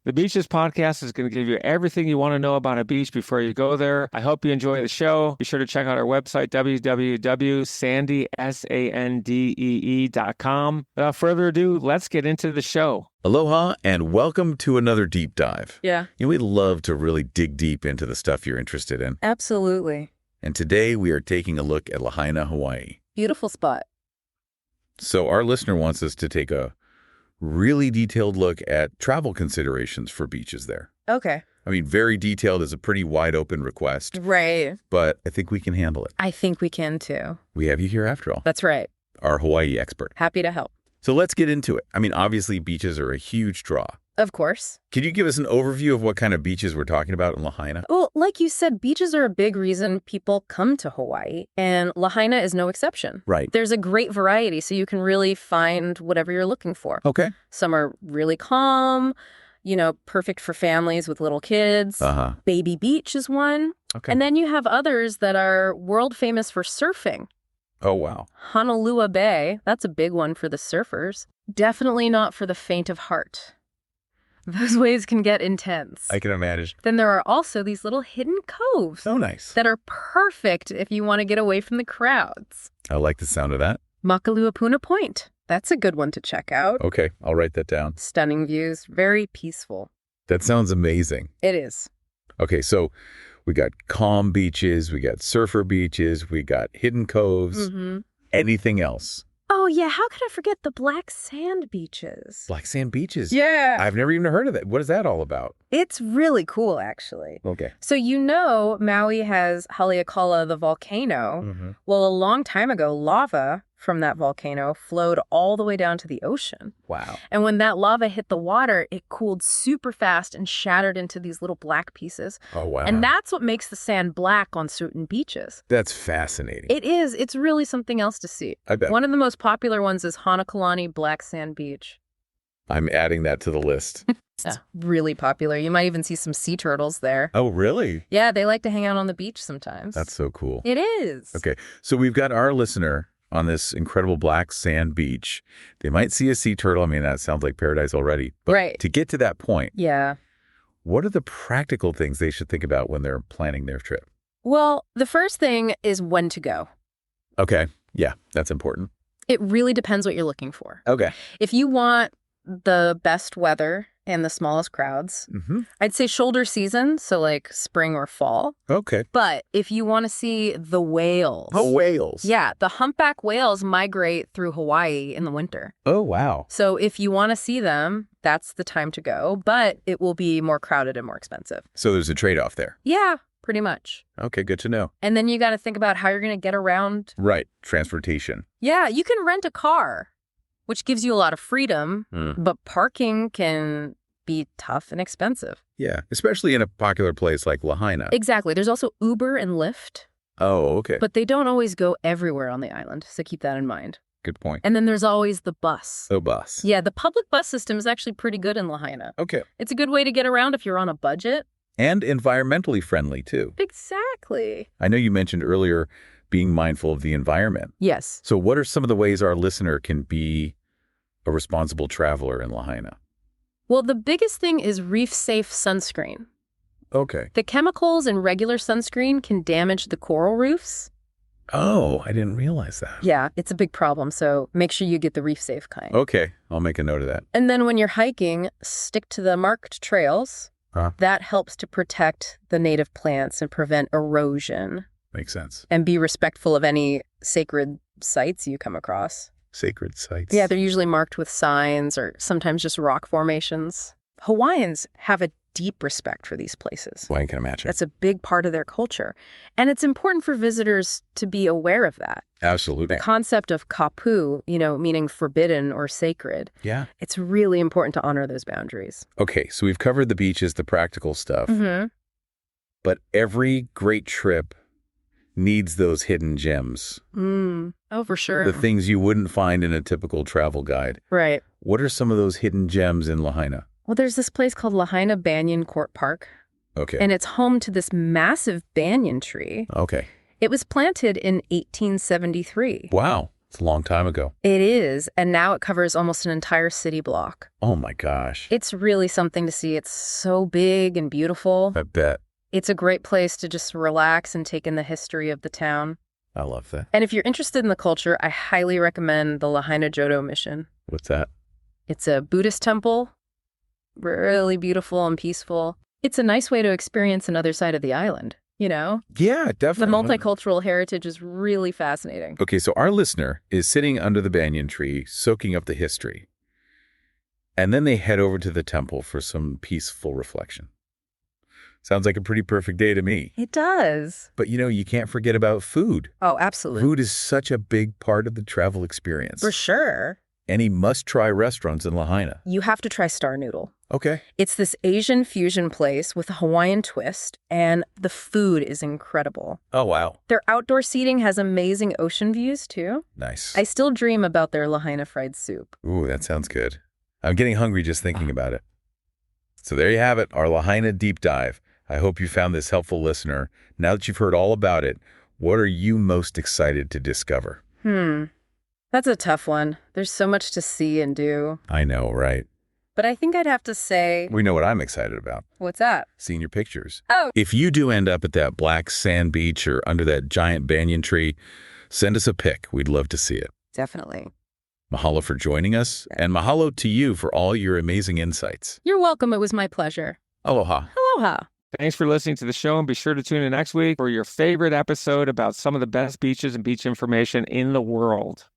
The Beaches podcast is going to give you everything you want to know about a beach before you go there. I hope you enjoy the show. Be sure to check out our website, www.sandee.com. Without further ado, let's get into the show. Aloha and welcome to another deep dive. Yeah. We love to really dig deep into the stuff you're interested in. Absolutely. And today we are taking a look at Lahaina, Hawaii. Beautiful spot. So our listener wants us to take a really detailed look at travel considerations for beaches there. Okay. I mean, very detailed is a pretty wide open request, Right. but I think we can handle it. I think we can too. We have you here after all. That's right. Our Hawaii expert. Happy to help. So let's get into it. I mean, obviously beaches are a huge draw. Of course. Could you give us an overview of what kind of beaches we're talking about in Lahaina? Well, like you said, beaches are a big reason people come to Hawaii, and Lahaina is no exception. Right. There's a great variety, so you can really find whatever you're looking for. Okay. Some are really calm, perfect for families with little kids. Uh-huh. Baby Beach is one. Okay. And then you have others that are world famous for surfing. Oh, wow. Honolulu Bay, that's a big one for the surfers. Definitely not for the faint of heart. Those waves can get intense. I can imagine. Then there are also these little hidden coves So nice. that are perfect if you want to get away from the crowds. I like the sound of that. Makaluapuna Point, that's a good one to check out. Okay, I'll write that down. Stunning views, very peaceful. That sounds amazing. It is. Okay, so we got calm beaches, we got surfer beaches, we got hidden coves. Mm-hmm. Anything else? Oh, yeah, how could I forget the black sand beaches? Black sand beaches. Yeah. I've never even heard of that. What is that all about? It's really cool, actually. Okay. So Maui has Haleakala, the volcano. Mm-hmm. Well, a long time ago, lava from that volcano flowed all the way down to the ocean. Wow. And when that lava hit the water, it cooled super fast and shattered into these little black pieces. Oh, wow. And that's what makes the sand black on certain beaches. That's fascinating. It is. It's really something else to see. I bet. One of the most popular ones is Hanakalani Black Sand Beach. I'm adding that to the list. It's really popular. You might even see some sea turtles there. Oh, really? Yeah, they like to hang out on the beach sometimes. That's so cool. It is. Okay, so we've got our listener on this incredible black sand beach. They might see a sea turtle. I mean, that sounds like paradise already. But Right. to get to that point, Yeah. what are the practical things they should think about when they're planning their trip? Well, the first thing is when to go. Okay, yeah, that's important. It really depends what you're looking for. Okay. If you want the best weather and the smallest crowds, Mm-hmm. I'd say shoulder season, so like spring or fall. Okay. But if you want to see the whales. Oh, whales. Yeah, the humpback whales migrate through Hawaii in the winter. Oh, wow. So if you want to see them, that's the time to go, but it will be more crowded and more expensive. So there's a trade-off there. Yeah, pretty much. Okay, good to know. And then you got to think about how you're going to get around. Right, transportation. Yeah, you can rent a car, which gives you a lot of freedom, Mm. but parking can be tough and expensive. Yeah, especially in a popular place like Lahaina. Exactly. There's also Uber and Lyft, Oh, okay. but they don't always go everywhere on the island, so keep that in mind. Good point. And then there's always the bus. Oh, bus. Yeah, the public bus system is actually pretty good in Lahaina. Okay. It's a good way to get around if you're on a budget. And environmentally friendly, too. Exactly. I know you mentioned earlier being mindful of the environment. Yes. So what are some of the ways our listener can be a responsible traveler in Lahaina? Well, the biggest thing is reef-safe sunscreen. Okay. The chemicals in regular sunscreen can damage the coral reefs. Oh, I didn't realize that. Yeah, it's a big problem, so make sure you get the reef-safe kind. Okay, I'll make a note of that. And then when you're hiking, stick to the marked trails. Huh? That helps to protect the native plants and prevent erosion. Makes sense. And be respectful of any sacred sites you come across. Sacred sites. Yeah, they're usually marked with signs or sometimes just rock formations. Hawaiians have a deep respect for these places. Well, I can imagine. That's a big part of their culture. And it's important for visitors to be aware of that. Absolutely. The concept of kapu, meaning forbidden or sacred, Yeah. it's really important to honor those boundaries. Okay, so we've covered the beaches, the practical stuff, Mm-hmm. but every great trip needs those hidden gems, Oh, for sure. the things you wouldn't find in a typical travel guide. Right. What are some of those hidden gems in Lahaina? Well, there's this place called Lahaina Banyan Court Park, Okay. and it's home to this massive banyan tree. Okay. It was planted in 1873. Wow. It's a long time ago. It is, and now it covers almost an entire city block. Oh my gosh. It's really something to see. It's so big and beautiful. I bet. It's a great place to just relax and take in the history of the town. I love that. And if you're interested in the culture, I highly recommend the Lahaina Jodo Mission. What's that? It's a Buddhist temple, really beautiful and peaceful. It's a nice way to experience another side of the island, you know? Yeah, The definitely. multicultural heritage is really fascinating. Okay, so our listener is sitting under the banyan tree, soaking up the history. And then they head over to the temple for some peaceful reflection. Sounds like a pretty perfect day to me. It does. But you can't forget about food. Oh, absolutely. Food is such a big part of the travel experience. For sure. Any must-try restaurants in Lahaina. You have to try Star Noodle. Okay. It's this Asian fusion place with a Hawaiian twist, and the food is incredible. Oh, wow. Their outdoor seating has amazing ocean views, too. Nice. I still dream about their Lahaina fried soup. Ooh, that sounds good. I'm getting hungry just thinking about it. So there you have it, our Lahaina deep dive. I hope you found this helpful, listener. Now that you've heard all about it, what are you most excited to discover? That's a tough one. There's so much to see and do. I know, right? But I think I'd have to say... We know what I'm excited about. What's that? Seeing your pictures. Oh. If you do end up at that black sand beach or under that giant banyan tree, send us a pic. We'd love to see it. Definitely. Mahalo for joining us, and mahalo to you for all your amazing insights. You're welcome. It was my pleasure. Aloha. Aloha. Thanks for listening to the show, and be sure to tune in next week for your favorite episode about some of the best beaches and beach information in the world.